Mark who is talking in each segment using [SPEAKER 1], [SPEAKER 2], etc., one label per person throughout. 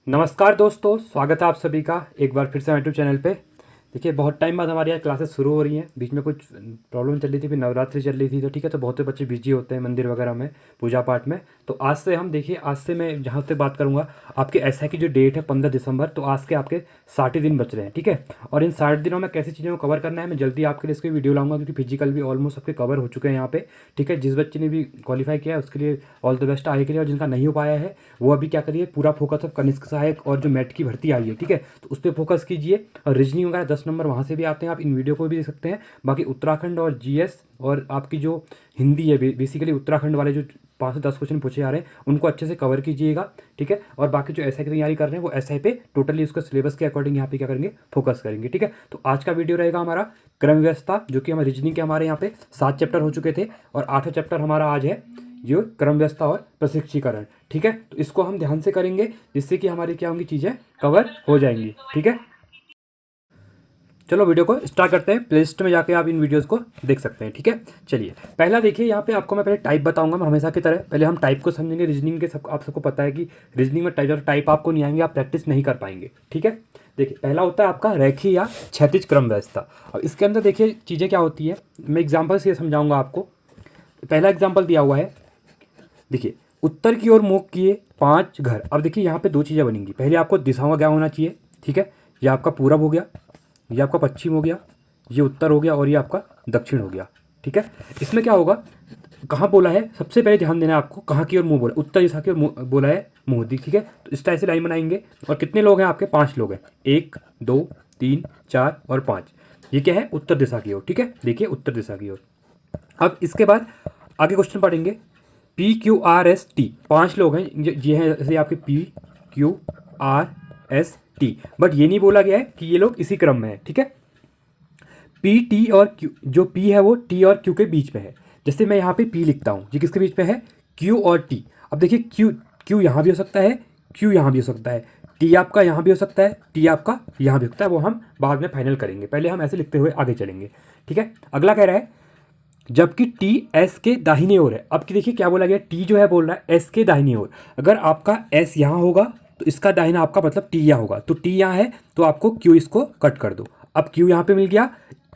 [SPEAKER 1] नमस्कार दोस्तों, स्वागत है आप सभी का एक बार फिर से यूट्यूब चैनल पे। देखिए, बहुत टाइम बाद हमारे यहाँ क्लासेस शुरू हो रही हैं। बीच में कुछ प्रॉब्लम चल रही थी, फिर नवरात्रि चल रही थी, तो ठीक है, तो बहुत से बच्चे बिजी होते हैं मंदिर वगैरह में पूजा पाठ में। तो आज से हम देखिए, आज से मैं जहाँ से बात करूँगा, आपके एसआई की जो डेट है 15 दिसंबर, तो आज के आपके 60 दिन बच रहे हैं, ठीक है। और इन 60 दिनों में कैसी चीज़ों को कवर करना है, मैं जल्दी आपके लिए इसकी वीडियो लाऊंगा, क्योंकि फिजिकल भी ऑलमोस्ट सबके कवर हो चुके हैं यहाँ पे, ठीक है। जिस बच्चे ने भी क्वालिफाई किया है उसके लिए ऑल द बेस्ट आगे के लिए, और जिनका नहीं हो पाया है वो अभी क्या करिए, पूरा फोकस अब कनिष्क सहायक और जो मैट की भर्ती आई है, ठीक है, तो उस पर फोकस कीजिए। और रीजनिंग वगैरह 10 नंबर वहाँ से भी आते हैं, आप इन वीडियो को भी देख सकते हैं। बाकी उत्तराखंड और जीएस और आपकी जो हिंदी है, बेसिकली उत्तराखंड वाले जो 5 से 10 क्वेश्चन पूछे जा रहे हैं उनको अच्छे से कवर कीजिएगा, ठीक है। और बाकी जो एसआई की तैयारी कर रहे हैं वो एसआई पे टोटली उसका सिलेबस के अकॉर्डिंग यहाँ पे क्या करेंगे, फोकस करेंगे, ठीक है। तो आज का वीडियो रहेगा हमारा क्रम व्यवस्था, जो कि हमारे रीजनिंग के हमारे यहाँ पे 7 चैप्टर हो चुके थे, और 8वां चैप्टर हमारा आज है जो क्रम व्यवस्था और प्रशिक्षीकरण, ठीक है। तो इसको हम ध्यान से करेंगे, जिससे कि हमारी क्या होंगी, चीज़ें कवर हो जाएंगी, ठीक है। चलो वीडियो को स्टार्ट करते हैं। प्ले लिस्ट में जाके आप इन वीडियोस को देख सकते हैं, ठीक है। चलिए, पहला देखिए, यहाँ पे आपको मैं पहले टाइप बताऊंगा। मैं हमेशा की तरह पहले हम टाइप को समझेंगे। रीजनिंग के सब आप सबको पता है कि रीजनिंग में टाइप आपको नहीं आएंगे, आप प्रैक्टिस नहीं कर पाएंगे, ठीक है। देखिए, पहला होता है आपका रेखीय या क्षैतिज क्रम व्यवस्था। और इसके अंदर देखिए चीज़ें क्या होती है, मैं एग्जाम्पल से समझाऊंगा आपको। पहला एग्जाम्पल दिया हुआ है, देखिए, उत्तर की ओर मुख किए 5 घर। अब देखिए यहाँ पे दो चीज़ें बनेंगी। पहले आपको दिशाओं का क्या होना चाहिए, ठीक है। ये आपका पूरब हो गया, ये आपका पश्चिम हो गया, ये उत्तर हो गया, और ये आपका दक्षिण हो गया, ठीक है। इसमें क्या होगा, कहाँ बोला है, सबसे पहले ध्यान देना है आपको, कहाँ की ओर मुंह बोला, उत्तर दिशा की ओर बोला है मुंह दी, ठीक है। तो इस टाइप से लाइन बनाएंगे। और कितने लोग हैं आपके, 5 लोग हैं, 1 2 3 4 और 5। ये क्या है, उत्तर दिशा की ओर, ठीक है। देखिए, उत्तर दिशा की ओर। अब इसके बाद आगे क्वेश्चन पढ़ेंगे। PQRST, 5 लोग हैं, ये हैं जैसे आपके PQRST, बट ये नहीं बोला गया है कि ये लोग इसी क्रम में है, ठीक है। PT और Q, जो P है वो T और Q के बीच में है। जैसे मैं यहाँ पे P लिखता हूँ, ये किसके बीच में है, Q और T। अब देखिए, Q यहाँ भी हो सकता है, Q यहाँ भी हो सकता है, T आपका यहाँ भी हो सकता है, T आपका यहाँ भी हो सकता है, वो हम बाद में फाइनल करेंगे। पहले हम ऐसे लिखते हुए आगे चलेंगे, ठीक है। अगला कह रहा है, जबकि टी एस के दाहिने ओर है। अब की देखिए क्या बोला गया, टी जो है बोल रहा है एस के दाहिने ओर। अगर आपका एस यहाँ होगा तो इसका दाहिना आपका मतलब टी यहाँ होगा, तो टी यहाँ है तो आपको क्यू इसको कट कर दो। अब क्यू यहाँ पे मिल गया,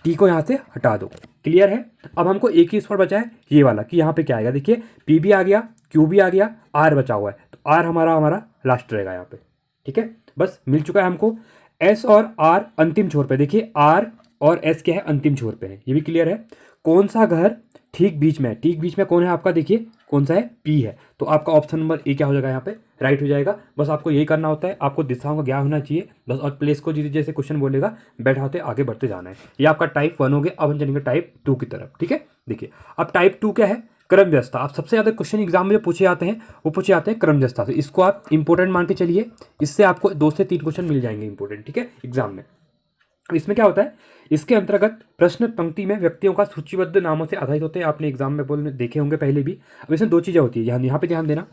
[SPEAKER 1] टी को यहाँ से हटा दो। क्लियर है। अब हमको एक ही स्पॉट बचा है ये वाला, कि यहाँ पे क्या आएगा, देखिए पी भी आ गया, क्यू भी आ गया, आर बचा हुआ है, तो आर हमारा हमारा लास्ट रहेगा यहाँ पे, ठीक है। बस मिल चुका है हमको। एस और आर अंतिम छोर पे, देखिए आर और एस क्या है, अंतिम छोर पे है, ये भी क्लियर है। कौन सा घर ठीक बीच में है, ठीक बीच में कौन है आपका, देखिए कौन सा है, पी है, तो आपका ऑप्शन नंबर ए क्या हो जाएगा, यहाँ पे राइट हो जाएगा। बस आपको यही करना होता है, आपको दिशाओं का ज्ञान होना चाहिए बस, और प्लेस को जैसे जैसे क्वेश्चन बोलेगा बैठा होते आगे बढ़ते जाना है। ये आपका टाइप 1 हो गया। अब हम चलेंगे टाइप 2 की तरफ, ठीक है। देखिए, अब टाइप 2 क्या है, क्रम व्यवस्था। अब सबसे ज़्यादा क्वेश्चन एग्जाम में जो पूछे जाते हैं वो पूछे जाते हैं क्रम व्यवस्था से। इसको आप इंपॉर्टेंट मान के चलिए, इससे आपको 2 से 3 क्वेश्चन मिल जाएंगे इंपॉर्टेंट, ठीक है, एग्जाम में। अब इसमें क्या होता है, इसके अंतर्गत प्रश्न पंक्ति में व्यक्तियों का सूचीबद्ध नामों से आधारित होते हैं। आपने एग्जाम में बोल देखे होंगे पहले भी। अब इसमें दो चीज़ें होती है, यहाँ पे ध्यान देना।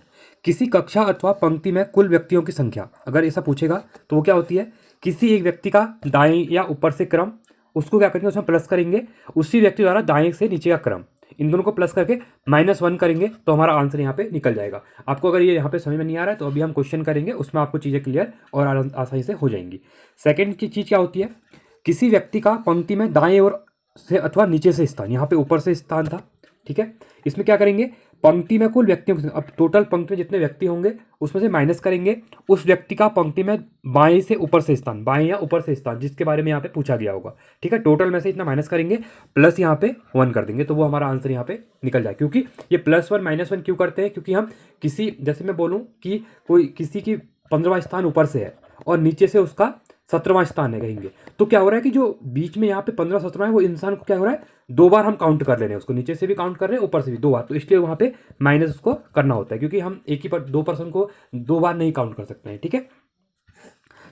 [SPEAKER 1] किसी कक्षा अथवा पंक्ति में कुल व्यक्तियों की संख्या, अगर ऐसा पूछेगा तो वो क्या होती है, किसी एक व्यक्ति का दाएं या ऊपर से क्रम, उसको क्या करेंगे, उसमें प्लस करेंगे, उसी व्यक्ति द्वारा दाएं से नीचे का क्रम, इन दोनों को प्लस करके -1 करेंगे, तो हमारा आंसर यहाँ पे निकल जाएगा। आपको अगर ये यहाँ पे समझ में नहीं आ रहा है तो अभी हम क्वेश्चन करेंगे, उसमें आपको चीज़ें क्लियर और आसानी से हो जाएंगी। सेकंड की चीज़ क्या होती है, किसी व्यक्ति का पंक्ति में दाएं ओर से अथवा नीचे से स्थान, यहाँ पे ऊपर से स्थान था, ठीक है। इसमें क्या करेंगे, पंक्ति में कुल व्यक्तियों की, अब टोटल पंक्ति में जितने व्यक्ति होंगे उसमें से माइनस करेंगे उस व्यक्ति का पंक्ति में बाएं से ऊपर से स्थान, बाएं या ऊपर से स्थान जिसके बारे में यहाँ पे पूछा गया होगा, ठीक है। टोटल में से इतना माइनस करेंगे, प्लस यहाँ पे 1 कर देंगे, तो वो हमारा आंसर यहाँ पे निकल जाए। क्योंकि ये +1 -1 क्यों करते हैं, क्योंकि हम किसी, जैसे मैं बोलूँ कि कोई किसी की 15वां स्थान ऊपर से है और नीचे से उसका 17वां स्थान है कहेंगे, तो क्या हो रहा है कि जो बीच में यहाँ पे 15 17 है वो इंसान को क्या हो रहा है, 2 बार हम काउंट कर ले रहे हैं उसको, नीचे से भी काउंट कर रहे हैं ऊपर से भी 2 बार, तो इसलिए वहाँ पे माइनस उसको करना होता है, क्योंकि हम एक ही पर 2 पर्सन को 2 बार नहीं काउंट कर सकते हैं, ठीक है।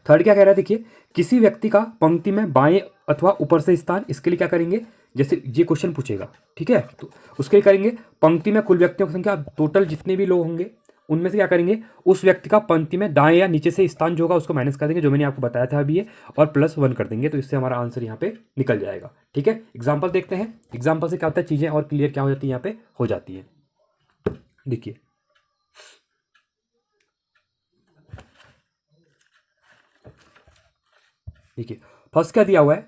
[SPEAKER 1] थर्ड क्या कह रहा है, देखिए किसी व्यक्ति का पंक्ति में बाएं अथवा ऊपर से स्थान, इसके लिए क्या करेंगे, जैसे ये क्वेश्चन पूछेगा, ठीक है, तो उसके लिए करेंगे पंक्ति में कुल व्यक्तियों की संख्या, टोटल जितने भी लोग होंगे उनमें से क्या करेंगे, उस व्यक्ति का पंक्ति में दाएं या नीचे से स्थान जो होगा उसको माइनस कर देंगे, जो मैंने आपको बताया था अभी ये, और +1 कर देंगे, तो इससे हमारा आंसर यहाँ पे निकल जाएगा, ठीक है। एग्जाम्पल देखते हैं, एग्जाम्पल से क्या होता है, चीज़ें और क्लियर क्या हो जाती है, यहाँ पे हो जाती है। देखिए, देखिए फर्स्ट क्या दिया हुआ है,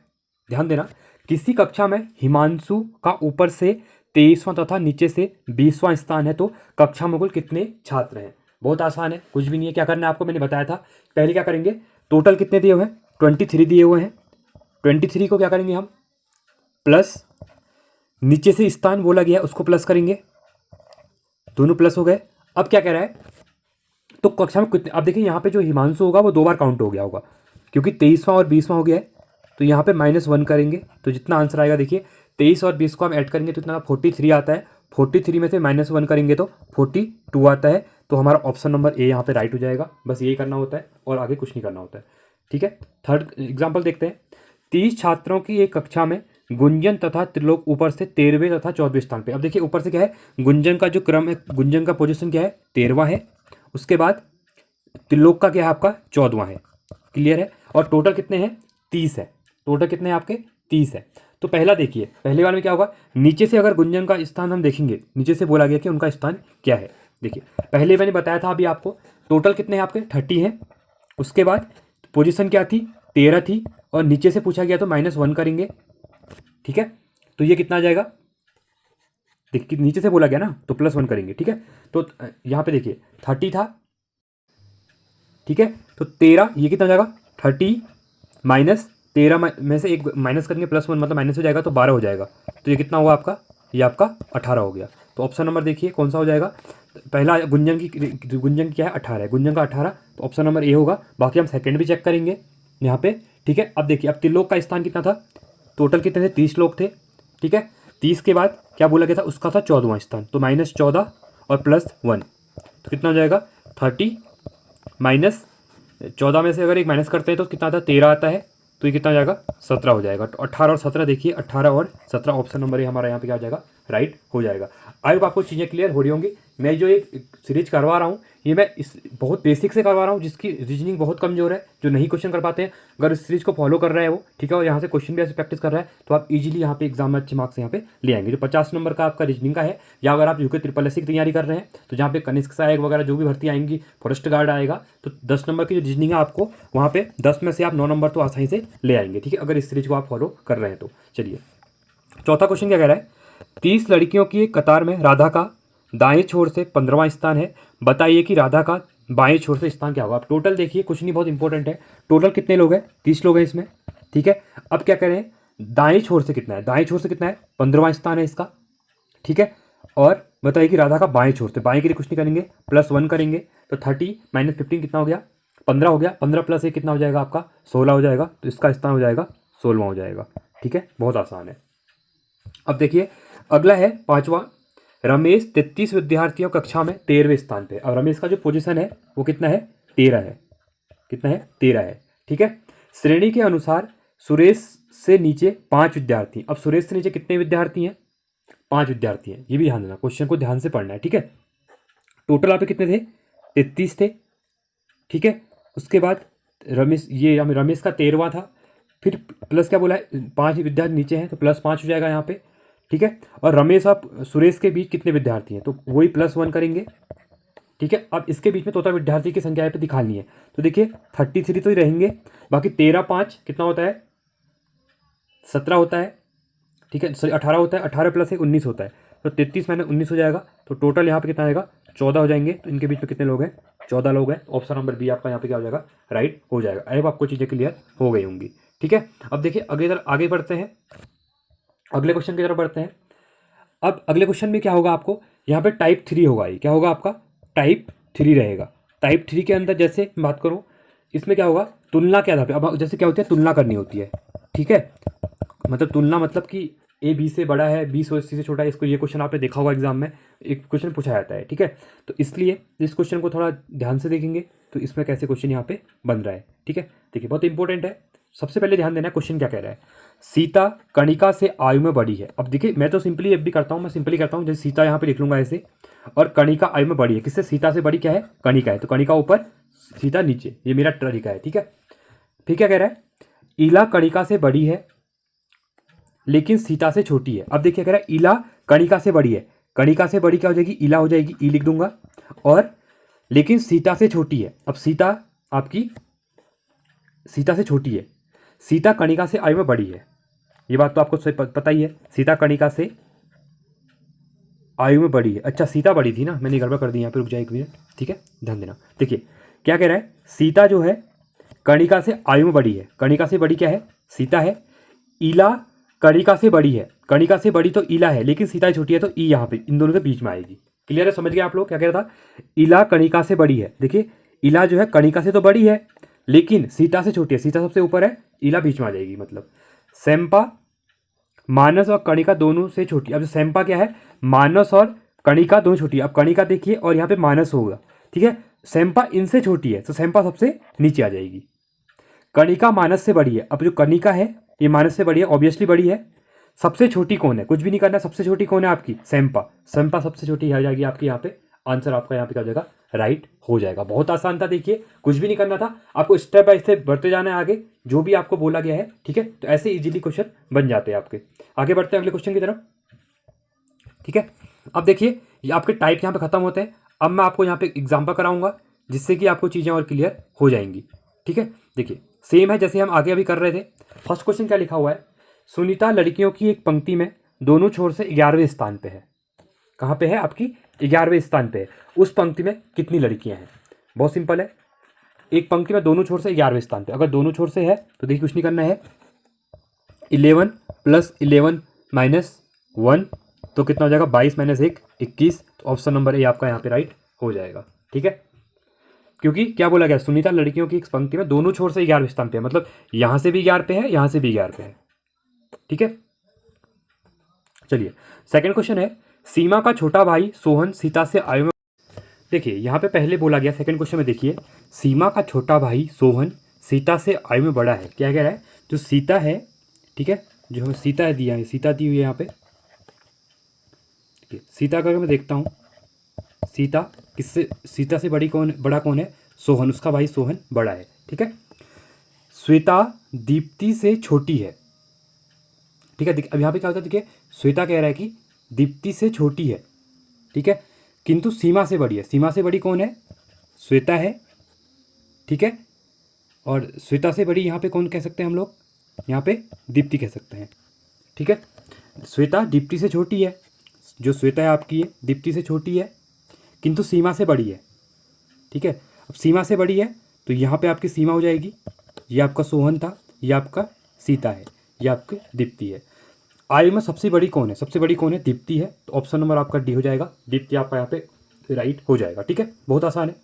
[SPEAKER 1] ध्यान देना, किसी कक्षा में हिमांशु का ऊपर से 23वां तथा नीचे से 20वां स्थान है तो कक्षा में कुल कितने छात्र हैं। बहुत आसान है, कुछ भी नहीं है, क्या करना है आपको मैंने बताया था। पहले क्या करेंगे, टोटल कितने दिए हुए हैं, 23 दिए हुए हैं। 23 को क्या करेंगे हम, प्लस नीचे से स्थान बोला गया है उसको प्लस करेंगे, दोनों प्लस हो गए। अब क्या कह रहा है, तो कक्षा में कितने, अब देखिए यहाँ पे जो हिमांशु होगा वो 2 बार काउंट हो गया होगा क्योंकि 23वां और 20वां हो गया है, तो यहाँ पे -1 करेंगे तो जितना आंसर आएगा, देखिए 23 और 20 को हम ऐड करेंगे तो इतना 43 आता है। 43 में से -1 करेंगे तो 42 आता है। तो हमारा ऑप्शन नंबर ए यहाँ पे राइट हो जाएगा। बस यही करना होता है और आगे कुछ नहीं करना होता है, ठीक है। थर्ड एग्जाम्पल देखते हैं। 30 छात्रों की एक कक्षा में गुंजन तथा त्रिलोक ऊपर से 13वें तथा 14वें स्थान पे। अब देखिए ऊपर से क्या है, गुंजन का जो क्रम है, गुंजन का पोजीशन क्या है, 13वां है। उसके बाद त्रिलोक का क्या है आपका 14वां है, क्लियर है। और टोटल कितने हैं, 30 है। टोटल कितने हैं आपके, 30 है। तो पहला देखिए, पहले बार में क्या होगा, नीचे से अगर गुंजन का स्थान हम देखेंगे, नीचे से बोला गया कि उनका स्थान क्या है। देखिए पहले मैंने बताया था अभी आपको, टोटल कितने हैं आपके 30 हैं। उसके बाद पोजीशन क्या थी, 13 थी, और नीचे से पूछा गया तो -1 करेंगे, ठीक है। तो ये कितना आ जाएगा, देखिए नीचे से बोला गया ना तो +1 करेंगे, ठीक है। तो यहाँ पे देखिए 30 था, ठीक है। तो 13, ये कितना हो जाएगा 30 माइनस 13 में से एक माइनस करेंगे, +1 मतलब माइनस हो जाएगा तो 12 हो जाएगा। तो ये कितना हुआ आपका, ये आपका 18 हो गया। तो ऑप्शन नंबर देखिए कौन सा हो जाएगा, पहला गुंजन की क्या है 18 है, गुंजन का 18, तो ऑप्शन नंबर ए होगा। बाकी हम सेकंड भी चेक करेंगे यहाँ पे, ठीक है। अब देखिए अब त्रिलोक का स्थान कितना था, टोटल कितने थे, 30 लोग थे, ठीक है। 30 के बाद क्या बोला गया था, उसका था 14वां स्थान, तो -14 और +1 तो कितना हो जाएगा 30 माइनस 14 में से अगर एक माइनस करते हैं तो कितना आता है 13 आता है। तो ये कितना हो जाएगा 17 हो जाएगा। तो 18 और 17 देखिए, 18 और 17 ऑप्शन नंबर ये हमारा यहाँ पे क्या हो जाएगा, राइट हो जाएगा। आई होप आपको चीज़ें क्लियर हो रही होंगी। मैं जो एक सीरीज करवा रहा हूँ ये मैं इस बहुत बेसिक से करवा रहा हूँ, जिसकी रीजनिंग बहुत कमजोर है, जो नहीं क्वेश्चन कर पाते हैं। अगर इस सीरीज को फॉलो कर रहा है वो, ठीक है, और यहाँ से क्वेश्चन भी ऐसे प्रैक्टिस कर रहा है तो आप इजीली यहाँ पे एग्जाम में अच्छे मार्क्स यहाँ पे ले आएंगे। जो 50 नंबर का आपका रीजनिंग का है, या अगर आप यूके SSS की तैयारी कर रहे हैं तो जहाँ पे कनिष्क सहायक वगैरह जो भी भर्ती आएंगी, फॉरेस्ट गार्ड आएगा, तो 10 नंबर की जो रीजनिंग है आपको वहाँ पे 10 में से आप 9 नंबर तो आसानी से ले आएंगे, ठीक है, अगर इस सीरीज को आप फॉलो कर रहे हैं तो। चलिए चौथा क्वेश्चन क्या कह रहा है, 30 लड़कियों की एक कतार में राधा का दाएं छोर से 15वां स्थान है, बताइए कि राधा का बाएं छोर से स्थान क्या होगा। अब टोटल देखिए, कुछ नहीं, बहुत इंपॉर्टेंट है। टोटल कितने लोग हैं, 30 लोग हैं इसमें, ठीक है। अब क्या कह रहे हैं, दाएं छोर से कितना है, दाएं छोर से कितना है 15वां स्थान है इसका, ठीक है। और बताइए कि राधा का बाएं छोर से, बाएं के लिए कुछ नहीं करेंगे, +1 करेंगे तो 30 माइनस 15 कितना हो गया, 15 हो गया। 15 + 1 कितना हो जाएगा आपका 16 हो जाएगा, तो इसका स्थान हो जाएगा 16वां हो जाएगा, ठीक है, बहुत आसान है। अब देखिए अगला है 5वां, रमेश 33 विद्यार्थियों कक्षा में 13वें स्थान पे। अब रमेश का जो पोजीशन है वो कितना है, 13 है, कितना है 13 है, ठीक है। श्रेणी के अनुसार सुरेश से नीचे 5 विद्यार्थी। अब सुरेश से नीचे कितने विद्यार्थी हैं, 5 विद्यार्थी हैं, ये भी ध्यान देना, क्वेश्चन को ध्यान से पढ़ना है, ठीक है। टोटल यहाँ पे कितने थे, 33 थे, ठीक है। उसके बाद रमेश, ये रमेश का 13वां था, फिर प्लस क्या बोला है 5 विद्यार्थी नीचे हैं तो +5 हो जाएगा यहाँ पे, ठीक है। और रमेश और सुरेश के बीच कितने विद्यार्थी हैं, तो वही +1 करेंगे, ठीक है। अब इसके बीच में टोटल विद्यार्थी की संख्या पे दिखानी है, तो देखिए 33 तो ही रहेंगे, बाकी 13 5 कितना होता है 17 होता है, ठीक है, सॉरी 18 होता है, 18 + 1 19 होता है, तो 33 - 19 हो जाएगा। तो टोटल यहाँ पे कितना आएगा 14 हो जाएंगे। तो इनके बीच में कितने लोग हैं, 14 लोग हैं। ऑप्शन नंबर बी आपका यहाँ पे क्या हो जाएगा, राइट हो जाएगा। अब आपको चीज़ें क्लियर हो गई होंगी, ठीक है। अब देखिए आगे बढ़ते हैं, अगले क्वेश्चन की तरफ बढ़ते हैं। अब अगले क्वेश्चन में क्या होगा आपको, यहाँ पे टाइप 3 होगा, ये क्या होगा आपका टाइप 3 रहेगा। टाइप 3 के अंदर जैसे बात करूँ, इसमें क्या होगा, तुलना के आधार पे, अब जैसे क्या होती है तुलना करनी होती है, ठीक है। मतलब तुलना मतलब कि ए बी से बड़ा है, बी सी से छोटा है, इसको, ये क्वेश्चन आपने देखा होगा एग्जाम में, एक क्वेश्चन पूछा जाता है, ठीक है। तो इसलिए इस क्वेश्चन को थोड़ा ध्यान से देखेंगे तो इसमें कैसे क्वेश्चन यहाँ पे बन रहा है, ठीक है। देखिए बहुत इंपॉर्टेंट है, सबसे पहले ध्यान देना है क्वेश्चन क्या कह रहा है, सीता कणिका से आयु में बड़ी है। अब देखिए मैं तो सिंपली अब भी करता हूँ, मैं सिंपली करता हूँ, जैसे सीता यहाँ पे लिख लूंगा ऐसे, और कणिका आयु में बड़ी है, किससे, सीता से बड़ी क्या है कणिका है, तो कणिका ऊपर सीता नीचे, ये मेरा तरीका है, ठीक है। फिर क्या कह रहा है, इला कणिका से बड़ी है लेकिन सीता से छोटी है। अब देखिए कह रहा है इला कणिका से बड़ी है, कणिका से बड़ी क्या हो जाएगी, इला हो जाएगी, ई लिख दूंगा, और लेकिन सीता से छोटी है। अब सीता आपकी सीता से छोटी है, सीता कणिका से आयु में बड़ी है, ये बात तो आपको पता ही है, सीता कणिका से आयु में बड़ी है। अच्छा सीता बड़ी थी ना, मैंने गड़बड़ कर दी यहाँ पे, रुक जाए एक मिनट, ठीक है ध्यान देना। देखिए क्या कह रहा है, सीता जो है कणिका से आयु में बड़ी है, कणिका से बड़ी क्या है, सीता है। ईला कणिका से बड़ी है, कणिका से बड़ी तो ईला है, लेकिन सीता छोटी है तो ई यहाँ पे इन दोनों के बीच में आएगी। क्लियर है, समझ गए आप लोग क्या कह रहा था, ईला कणिका से बड़ी है। देखिए ईला जो है कणिका से तो बड़ी है लेकिन सीता से छोटी है, सीता सबसे ऊपर है, ईला बीच में आ जाएगी। मतलब सैंपा मानस और कणिका दोनों से छोटी। अब जो सैंपा क्या है, मानस और कणिका दोनों छोटी है। अब कणिका देखिए और यहाँ पे मानस होगा, ठीक है, सैंपा इनसे छोटी है तो सैंपा सबसे नीचे आ जाएगी। कणिका मानस से बड़ी है, अब जो कणिका है ये मानस से बड़ी है, ऑब्वियसली बड़ी है। सबसे छोटी कौन है, कुछ भी नहीं करना, सबसे छोटी कौन है आपकी, सैंपा, सैंपा सबसे छोटी आ जाएगी आपकी यहाँ पे। आंसर आपका यहाँ पे क्या हो जाएगा, राइट हो जाएगा। बहुत आसान था, देखिए कुछ भी नहीं करना था आपको, स्टेप बाय स्टेप बढ़ते जाना है आगे, जो भी आपको बोला गया है, ठीक है। तो ऐसे इजीली क्वेश्चन बन जाते हैं आपके। आगे बढ़ते हैं अगले क्वेश्चन की तरफ, ठीक है। अब देखिए ये आपके टाइप यहाँ पे खत्म होते हैं। अब मैं आपको यहाँ पे एग्जाम्पल कराऊंगा जिससे कि आपको चीज़ें और क्लियर हो जाएंगी, ठीक है। देखिए सेम है जैसे हम आगे अभी कर रहे थे। फर्स्ट क्वेश्चन क्या लिखा हुआ है, सुनीता लड़कियों की एक पंक्ति में दोनों छोर से 11वें स्थान पे है। कहाँ पे है आपकी, 11वें स्थान पे है। उस पंक्ति में कितनी लड़कियां हैं, बहुत सिंपल है, एक पंक्ति में दोनों छोर से 11वें स्थान पे, अगर दोनों छोर से है तो देखिए कुछ नहीं करना है, 11 + 11 - 1 तो कितना हो जाएगा, 22 - 1 21। तो ऑप्शन नंबर ए आपका यहाँ पे राइट हो जाएगा, ठीक है। क्योंकि क्या बोला गया, सुनीता लड़कियों की एक पंक्ति में दोनों छोर से 11वें स्थान पे है, मतलब यहाँ से भी 11 पे है, यहाँ से भी 11 पे है, ठीक है। चलिए सेकंड क्वेश्चन है, सीमा का छोटा भाई सोहन सीता से आयु में। देखिए यहाँ पे पहले बोला गया सेकंड क्वेश्चन में, देखिए सीमा का छोटा भाई सोहन सीता से आयु में बड़ा है। क्या कह रहा है, जो सीता है, ठीक है, जो हमें सीता है दिया है, सीता दी हुई है यहाँ पे, सीता का मैं देखता हूँ, सीता किससे, सीता से बड़ा कौन है, सोहन, उसका भाई सोहन बड़ा है, ठीक है। श्वेता दीप्ति से छोटी है, ठीक है। अब यहाँ पे क्या होता है, देखिए श्वेता कह रहा है कि दीप्ति से छोटी है, ठीक है, किंतु सीमा से बड़ी है। सीमा से बड़ी कौन है, श्वेता है, ठीक है। और श्वेता से बड़ी यहाँ पे कौन कह सकते हैं हम लोग, यहाँ पे दीप्ति कह सकते हैं, ठीक है। श्वेता दीप्ति से छोटी है, जो श्वेता है आपकी है दीप्ति से छोटी है किंतु सीमा से बड़ी है, ठीक है। अब सीमा से बड़ी है तो यहाँ पे आपकी सीमा हो जाएगी, ये आपका सोहन था, ये आपका सीता है, ये आपकी दीप्ति है। आयु में सबसे बड़ी कौन है, सबसे बड़ी कौन है, दीप्ति है। तो ऑप्शन नंबर आपका डी हो जाएगा, दीप्ति आपका यहाँ पे राइट हो जाएगा, ठीक है। बहुत आसान है।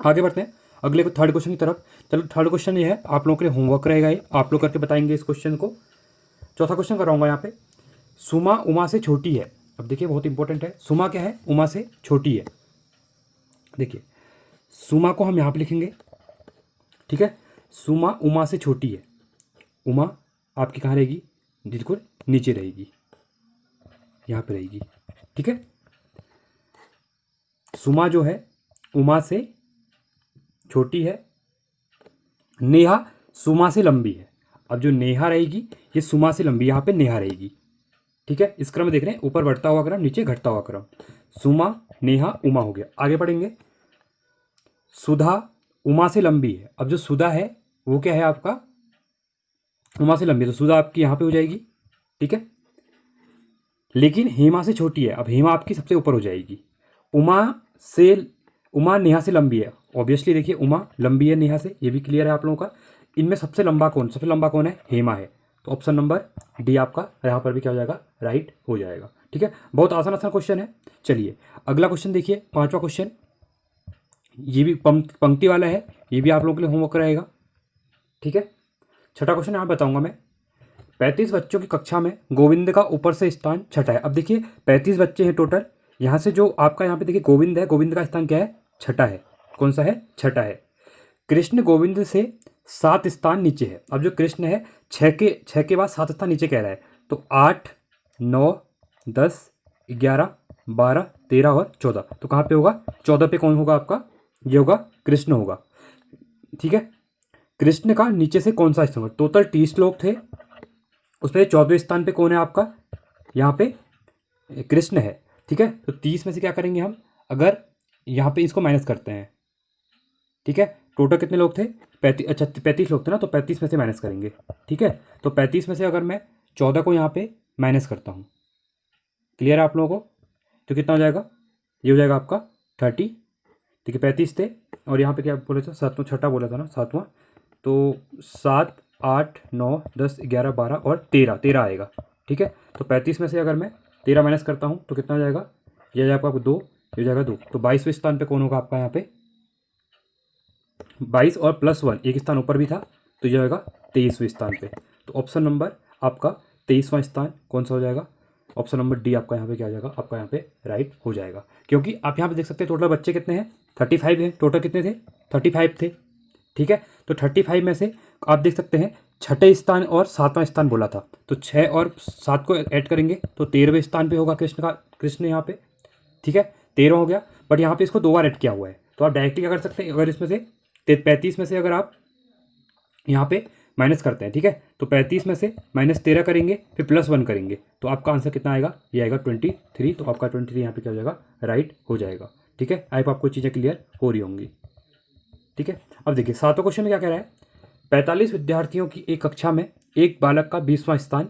[SPEAKER 1] आगे बढ़ते हैं अगले को थर्ड क्वेश्चन की तरफ। चलो थर्ड क्वेश्चन ये है, आप लोगों के लिए होमवर्क रहेगा, ये आप लोग करके बताएंगे इस क्वेश्चन को। चौथा क्वेश्चन कराऊंगा यहाँ पे, सुमा उमा से छोटी है। अब देखिए बहुत इंपॉर्टेंट है, सुमा क्या है, उमा से छोटी है। देखिए सुमा को हम यहाँ पे लिखेंगे, ठीक है, सुमा उमा से छोटी है। उमा आपकी कहाँ रहेगी, बिल्कुल नीचे रहेगी, यहाँ पे रहेगी, ठीक है। सुमा जो है उमा से छोटी है, नेहा सुमा से लंबी है। अब जो नेहा रहेगी ये सुमा से लंबी, यहाँ पे नेहा रहेगी, ठीक है। इस क्रम में देख रहे हैं, ऊपर बढ़ता हुआ क्रम, नीचे घटता हुआ क्रम, सुमा नेहा उमा हो गया। आगे बढ़ेंगे, सुधा उमा से लंबी है। अब जो सुधा है वो क्या है आपका, उमा से लंबी है, तो सुधा आपकी यहाँ पे हो जाएगी, ठीक है। लेकिन हेमा से छोटी है, अब हेमा आपकी सबसे ऊपर हो जाएगी। उमा नेहा से लंबी है, ऑब्वियसली देखिए उमा लंबी है नेहा से, ये भी क्लियर है आप लोगों का। इनमें सबसे लंबा कौन है, हेमा है। तो ऑप्शन नंबर डी आपका यहाँ पर भी क्या हो जाएगा, राइट हो जाएगा, ठीक है। बहुत आसान क्वेश्चन है। चलिए अगला क्वेश्चन देखिए, पांचवा क्वेश्चन, ये भी पंक्ति वाला है, ये भी आप लोगों के लिए होमवर्क रहेगा, ठीक है। छठा क्वेश्चन यहाँ बताऊंगा मैं, 35 बच्चों की कक्षा में गोविंद का ऊपर से स्थान छठा है। अब देखिए 35 बच्चे हैं टोटल, यहाँ से जो आपका यहाँ पे देखिए गोविंद है, गोविंद का स्थान क्या है, छठा है। कौन सा है, छठा है। कृष्ण गोविंद से 7 स्थान नीचे है। अब जो कृष्ण है 6 के बाद 7 स्थान नीचे कह रहा है, तो 8 9 10 11 12 13 और 14, तो कहाँ पे होगा, 14 पे कौन होगा आपका, ये होगा कृष्ण होगा, ठीक है। कृष्ण का नीचे से कौन सा स्थान होगा, टोटल 30 लोग थे, उसमें 14वें स्थान पे कौन है आपका, यहाँ पे कृष्ण है, ठीक है। तो 30 में से क्या करेंगे हम, अगर यहाँ पे इसको माइनस करते हैं, ठीक है, टोटल कितने लोग थे? 35। अच्छा 35 लोग थे ना, तो 35 में से माइनस करेंगे। ठीक है, तो 35 में से अगर मैं 14 को यहाँ पे माइनस करता हूँ, क्लियर है आप लोगों को? तो कितना हो जाएगा? ये हो जाएगा आपका 30। ठीक है, 35 थे और यहाँ पे क्या बोला था? सातवां छठा बोला था ना, सातवां। तो 7 8 9 10 11 12 और 13, 13 आएगा। ठीक है, तो 35 में से अगर मैं 13 माइनस करता हूँ तो कितना हो जाएगा? ये हो जाएगा आपका 2, ये हो जाएगा 2। तो 22वें स्थान पे कौन होगा आपका यहाँ पे? 22 और +1, एक स्थान ऊपर भी था, तो ये होगा 23वें स्थान पे। तो ऑप्शन नंबर आपका 23वां स्थान कौन सा हो जाएगा? ऑप्शन नंबर डी आपका यहाँ पे क्या हो जाएगा? आपका यहाँ पे राइट हो जाएगा। क्योंकि आप यहाँ पे देख सकते हैं टोटल बच्चे कितने हैं? 35 हैं। टोटल कितने थे? 35 थे। ठीक है, तो 35 में से आप देख सकते हैं छठे स्थान और सातवां स्थान बोला था, तो 6 और 7 को ऐड करेंगे तो 13वें स्थान पे होगा कृष्ण यहाँ पे। ठीक है, 13 हो गया, बट यहाँ पे इसको 2 बार ऐड किया हुआ है, तो आप डायरेक्टली क्या कर सकते हैं? अगर इसमें से 35 में से अगर आप यहाँ पे माइनस करते हैं, ठीक है, तो 35 में से -13 करेंगे, फिर +1 करेंगे, तो आपका आंसर कितना आएगा? ये आएगा 23। तो आपका 23 यहाँ पे क्या हो जाएगा? राइट हो जाएगा। ठीक है, आई होप आपको चीज़ें क्लियर हो रही होंगी। ठीक है, अब देखिए 7वां क्वेश्चन में क्या कह रहा है? 45 विद्यार्थियों की एक कक्षा में एक बालक का 20वां स्थान,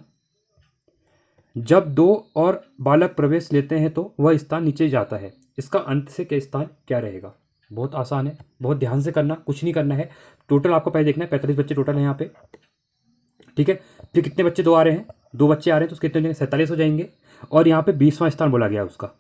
[SPEAKER 1] जब 2 और बालक प्रवेश लेते हैं तो वह स्थान नीचे जाता है, इसका अंत से क्या स्थान क्या रहेगा? बहुत आसान है, बहुत ध्यान से करना, कुछ नहीं करना है। टोटल आपको पहले देखना है, 45 बच्चे टोटल हैं यहाँ पे। ठीक है, फिर कितने बच्चे? 2 आ रहे हैं, 2 बच्चे आ रहे हैं, तो उसके कितने हो जाएंगे? 47 हो जाएंगे। और यहाँ पे 20वां स्थान बोला गया उसका।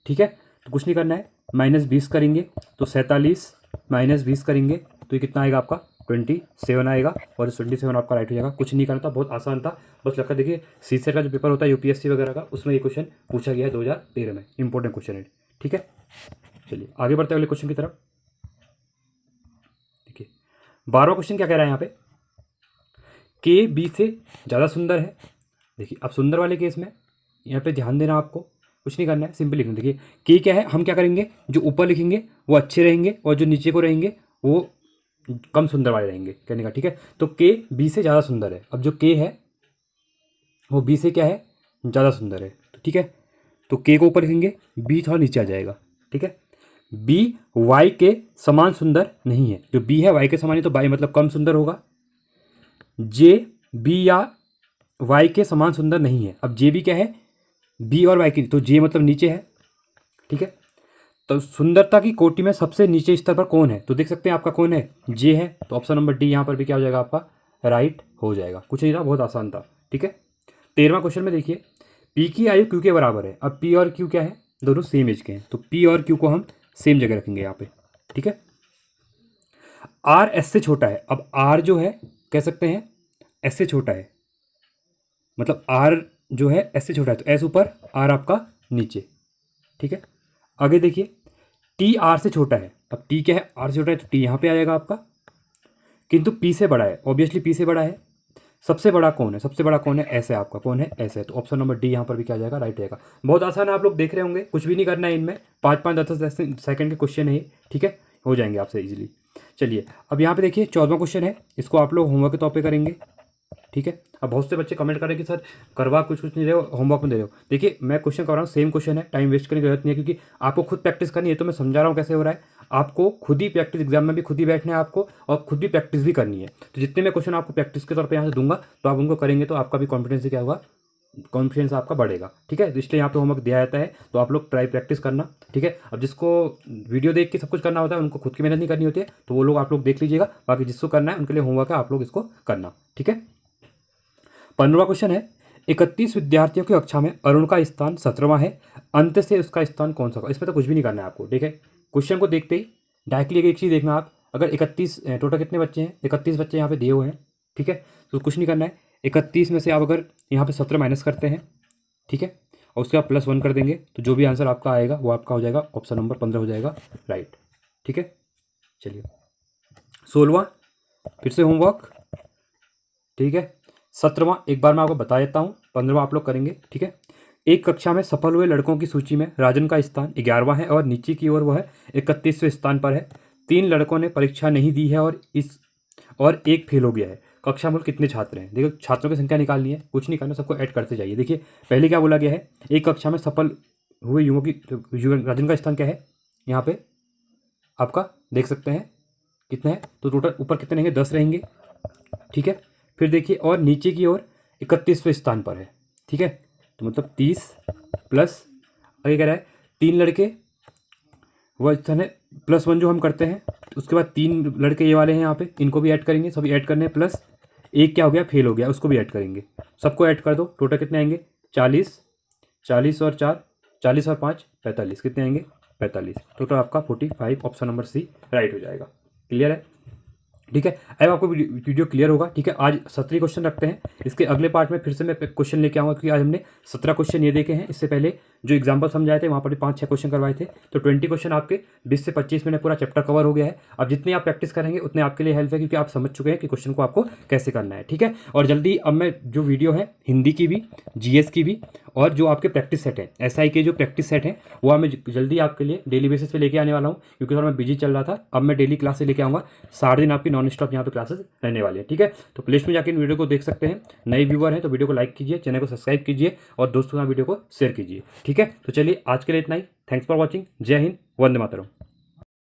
[SPEAKER 1] ठीक है, तो कुछ नहीं करना है, -20 करेंगे, तो 47 -20 करेंगे तो ये कितना आएगा आपका? 27 आएगा, और 27 आपका राइट हो जाएगा। कुछ नहीं करना था, बहुत आसान था, बस लगता देखिए सीसेट का जो पेपर होता है यूपीएससी वगैरह का, उसमें ये क्वेश्चन पूछा गया है 2013 में, इंपॉर्टेंट क्वेश्चन है। ठीक है, चलिए आगे बढ़ते हैं अगले क्वेश्चन की तरफ। देखिए 12वां क्वेश्चन क्या कह रहा है यहाँ पे? के बी से ज़्यादा सुंदर है। देखिए अब सुंदर वाले केस में यहाँ पे ध्यान देना, आपको कुछ नहीं करना है, सिंपल लिखना। देखिए के क्या है, हम क्या करेंगे? जो ऊपर लिखेंगे वो अच्छे रहेंगे, और जो नीचे को रहेंगे वो कम सुंदर वाले रहेंगे, कहने का। ठीक है, तो के बी से ज़्यादा सुंदर है। अब जो के है वो बी से क्या है? ज़्यादा सुंदर है। तो ठीक है, तो के को ऊपर लिखेंगे, बी थोड़ा नीचे आ जाएगा। ठीक है, बी वाई के समान सुंदर नहीं है। जो बी है वाई के समान है, तो वाई मतलब कम सुंदर होगा। जे बी या वाई के समान सुंदर नहीं है। अब जे बी क्या है? बी और वाई की, तो जे मतलब नीचे है। ठीक है, तो सुंदरता की कोटि में सबसे नीचे स्तर पर कौन है? तो देख सकते हैं आपका कौन है? जे है, तो ऑप्शन नंबर डी यहाँ पर भी क्या हो जाएगा? आपका राइट हो जाएगा। कुछ नहीं था, बहुत आसान था। ठीक है, 13वां क्वेश्चन में देखिए, पी की आयु क्यू के बराबर है। अब पी और क्यू क्या है? दोनों सेम एज के हैं, तो पी और क्यू को हम सेम जगह रखेंगे यहाँ पे। ठीक है, आर एस से छोटा है। अब आर जो है कह सकते हैं एस से छोटा है, मतलब आर जो है एस से छोटा है, तो एस ऊपर आर आपका नीचे। ठीक है, आगे देखिए, टी आर से छोटा है। अब टी क्या है? आर से छोटा है, तो टी यहाँ पे आ जाएगा आपका, किंतु पी से बड़ा है। ऑब्वियसली पी से बड़ा है। सबसे बड़ा कौन है? सबसे बड़ा कौन है? एस है आपका। कौन है? एस है, तो ऑप्शन नंबर डी यहाँ पर भी क्या आ जाएगा? राइट रहेगा। बहुत आसान है, आप लोग देख रहे होंगे, कुछ भी नहीं करना है इनमें, 5-5 10 सेकंड के क्वेश्चन है ये। ठीक है, हो जाएंगे आपसे इजीली। चलिए अब यहाँ पे देखिए 14वां क्वेश्चन है, इसको आप लोग होमवर्क के तौर पे करेंगे। ठीक है, अब बहुत से बच्चे कमेंट कर रहे हैं कि सर करवा कुछ नहीं रहे हो, होमवर्क में दे रहे हो। देखिए मैं क्वेश्चन कर रहा हूँ, सेम क्वेश्चन है, टाइम वेस्ट करने की जरूरत नहीं है, क्योंकि आपको खुद प्रैक्टिस करनी है। तो मैं समझा रहा हूँ कैसे हो रहा है, आपको खुद ही प्रैक्टिस, एग्जाम में भी खुद ही बैठना है आपको, और खुद भी प्रैक्टिस भी करनी है। तो जितने मैं क्वेश्चन आपको प्रैक्टिस के तौर पर यहाँ से दूंगा, तो आप उनको करेंगे तो आपका भी कॉन्फिडेंस क्या होगा? कॉन्फिडेंस आपका बढ़ेगा। ठीक है, तो इसलिए यहाँ पे होमवर्क दिया जाता है, तो आप लोग ट्राई प्रैक्टिस करना। ठीक है, अब जिसको वीडियो देख के सब कुछ करना होता है, उनको खुद की मेहनत नहीं करनी होती है, तो वो लोग आप लोग देख लीजिएगा। बाकी जिसको करना है उनके लिए होमवर्क है, आप लोग इसको करना। ठीक है, 15वां क्वेश्चन है, 31 विद्यार्थियों की कक्षा में अरुण का स्थान 17वां है, अंत से उसका स्थान कौन सा होगा? इसमें तो कुछ भी नहीं करना है आपको। ठीक है, क्वेश्चन को देखते ही डायरेक्टली एक चीज़ देखना आप, अगर 31 टोटल कितने बच्चे हैं? 31 बच्चे यहाँ पे दिए हुए हैं। ठीक है, तो कुछ नहीं करना है, 31 में से आप अगर यहाँ पे 17 माइनस करते हैं, ठीक है, और उसके बाद +1 कर देंगे, तो जो भी आंसर आपका आएगा वो आपका हो जाएगा, ऑप्शन नंबर 15 हो जाएगा राइट। ठीक है, चलिए 16वां फिर से होमवर्क। ठीक है, 17वां एक बार मैं आपको बता देता हूँ, 15वां आप लोग करेंगे। ठीक है, एक कक्षा में सफल हुए लड़कों की सूची में राजन का स्थान 11वां है, और नीचे की ओर वह 31वें स्थान पर है। 3 लड़कों ने परीक्षा नहीं दी है और एक फेल हो गया है। कक्षा में कितने छात्र हैं? देखो छात्रों की संख्या निकालनी है, कुछ नहीं करना, सबको ऐड करते जाइए। देखिए पहले क्या बोला गया है, एक कक्षा में सफल हुए युवकों की, राजन का स्थान क्या है यहाँ पे आपका? देख सकते हैं कितना है, तो टोटल ऊपर कितने रहेंगे, 10 रहेंगे, ठीक है। फिर देखिए और नीचे की ओर 31वें स्थान पर है, ठीक है। तो मतलब 30 प्लस, आगे कह रहा है 3 लड़के वह स्थान है +1 जो हम करते हैं, उसके बाद 3 लड़के ये वाले हैं यहाँ पे, इनको भी ऐड करेंगे, सभी ऐड करने हैं, प्लस एक क्या हो गया, फेल हो गया, उसको भी ऐड करेंगे, सबको ऐड कर दो, टोटल कितने आएंगे 40, 40 और 4, 40 और 5 45, कितने आएंगे 45, टोटल आपका 45, ऑप्शन नंबर सी राइट हो जाएगा। क्लियर है, ठीक है। अब आपको वीडियो क्लियर होगा, ठीक है। आज 17 क्वेश्चन रखते हैं, इसके अगले पार्ट में फिर से मैं क्वेश्चन लेके आऊँगा, क्योंकि आज हमने 17 क्वेश्चन ये देखे हैं, इससे पहले जो एग्जाम्पल समझाए थे वहाँ पर भी 5-6 क्वेश्चन करवाए थे, तो 20 क्वेश्चन आपके 20 से 25 मिनट पूरा चैप्टर कवर हो गया है। अब जितनी आप प्रैक्टिस करेंगे उतने आपके लिए हेल्प है, क्योंकि आप समझ चुके हैं कि क्वेश्चन को आपको कैसे करना है, ठीक है। और जल्दी अब मैं जो वीडियो है हिंदी की भी, जीएस की भी, और जो आपके प्रैक्टिस सेट है एसआई के जो प्रैक्टिस सेट है वो मैं जल्दी आपके लिए डेली बेसिस पे लेके आने वाला हूँ, क्योंकि थोड़ा मैं बिजी चल रहा था। अब मैं डेली क्लास से लेके आऊँगा, 7 दिन आपकी नॉन स्टॉप यहाँ पे क्लासेस रहने वाली है, ठीक है। तो प्ले स्टोर में जाकर इन वीडियो को देख सकते हैं। नए व्यूअर हैं तो वीडियो को लाइक कीजिए, चैनल को सब्सक्राइब कीजिए और दोस्तों के साथ वीडियो को शेयर कीजिए, ठीक है। तो चलिए आज के लिए इतना ही। Thanks for watching. जय हिंद, वंदे मातरम।